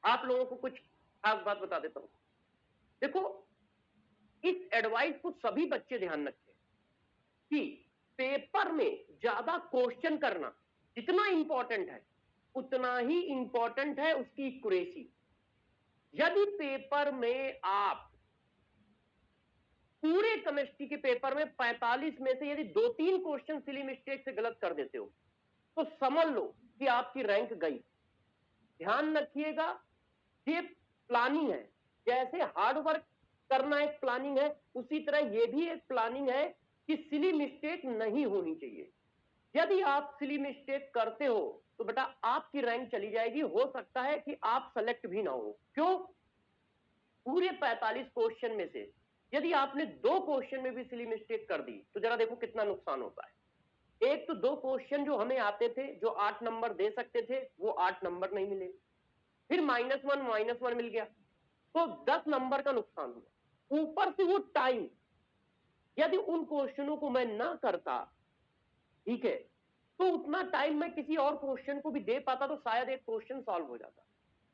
आप लोगों को कुछ खास बात बता देता हूं। देखो, इस एडवाइस को सभी बच्चे ध्यान रखें कि पेपर में ज्यादा क्वेश्चन करना जितना इंपॉर्टेंट है, उतना ही इंपॉर्टेंट है उसकी एक्यूरेसी। यदि पेपर में आप पूरे केमिस्ट्री के पेपर में 45 में से यदि 2-3 क्वेश्चन सिली मिस्टेक से गलत कर देते हो, तो समझ लो कि आपकी रैंक गई। ध्यान रखिएगा, ये प्लानिंग है। जैसे हार्ड वर्क करना एक प्लानिंग है, उसी तरह ये भी एक प्लानिंग है कि सिली मिस्टेक नहीं होनी चाहिए। यदि आप सिली मिस्टेक करते हो तो बेटा आपकी रैंक चली जाएगी, हो सकता है कि आप सेलेक्ट भी ना हो। क्यों? पूरे 45 क्वेश्चन में से यदि आपने 2 क्वेश्चन में भी सिली मिस्टेक कर दी तो जरा देखो कितना नुकसान होता है। एक तो 2 क्वेश्चन जो हमें आते थे, जो 8 नंबर दे सकते थे, वो 8 नंबर नहीं मिले। फिर -1 मिल गया, तो 10 नंबर का नुकसान हुआ। ऊपर से वो टाइम, यदि उन क्वेश्चनों को मैं ना करता, ठीक है, तो उतना टाइम मैं किसी और क्वेश्चन को भी दे पाता तो शायद एक क्वेश्चन सॉल्व हो जाता।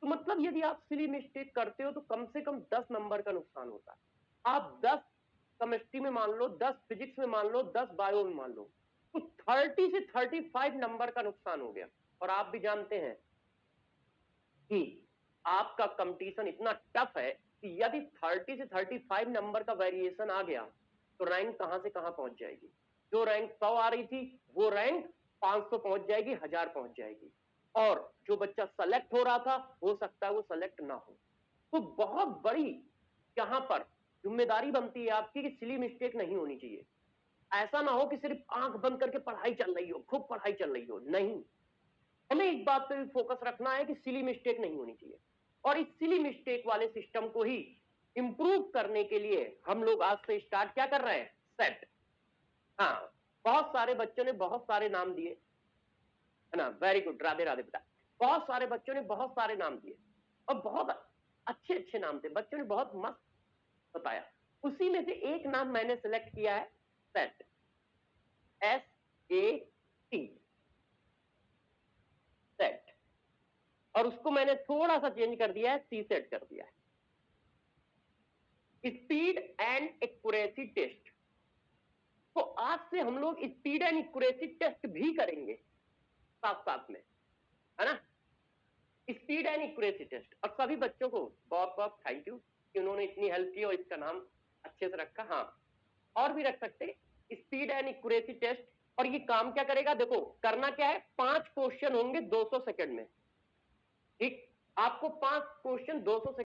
तो मतलब यदि आप सिली मिस्टेक करते हो तो कम से कम 10 नंबर का नुकसान होता है। आप 10 केमिस्ट्री में मान लो, 10 फिजिक्स में मान लो, 10 बायो में मान लो, तो 30 से 35 नंबर का नुकसान हो गया। और आप भी जानते हैं कि आपका कंपटीशन इतना टफ है कि यदि 30 से 35 नंबर का वेरिएशन आ गया तो रैंक कहां से कहां पहुंच जाएगी। जो रैंक 100 आ रही थी वो रैंक 500 पहुंच जाएगी, 1000 पहुंच जाएगी। और जो बच्चा सेलेक्ट हो रहा था हो सकता है वो सेलेक्ट ना हो। तो बहुत बड़ी यहां पर जिम्मेदारी बनती है आपकी कि सिली मिस्टेक नहीं होनी चाहिए। ऐसा ना हो कि सिर्फ आंख बंद करके पढ़ाई चल रही हो, खूब पढ़ाई चल रही हो, नहीं। हमें एक बात पे भी फोकस रखना है कि सिली मिस्टेक नहीं होनी चाहिए। और इस सिली मिस्टेक वाले सिस्टम को ही इंप्रूव करने के लिए हम लोग आज से स्टार्ट क्या कर रहे हैं, सेट। हाँ, बहुत सारे बच्चों ने बहुत सारे नाम दिए, है ना, वेरी गुड, राधे राधे बेटा। बहुत सारे बच्चों ने बहुत सारे नाम दिए और बहुत अच्छे अच्छे नाम थे, बच्चों ने बहुत मस्त बताया। उसी में से एक नाम मैंने सिलेक्ट किया है, सेट, SAT, सेट। और उसको मैंने थोड़ा सा चेंज कर दिया है, सी सेट कर दिया है। Speed and accuracy test. तो आज से हम लोग स्पीड एंड एक्यूरेसी टेस्ट भी करेंगे साथ साथ में, है ना। Speed and accuracy test. और सभी बच्चों को बहुत बहुत थैंक यू कि उन्होंने इतनी हेल्प की और इसका नाम अच्छे से रखा। हाँ, और भी रख सकते, स्पीड एंड एक्यूरेसी टेस्ट। और ये काम क्या करेगा, देखो करना क्या है, 5 क्वेश्चन होंगे 200 सेकंड में। ठीक, आपको 5 क्वेश्चन 200 सेकंड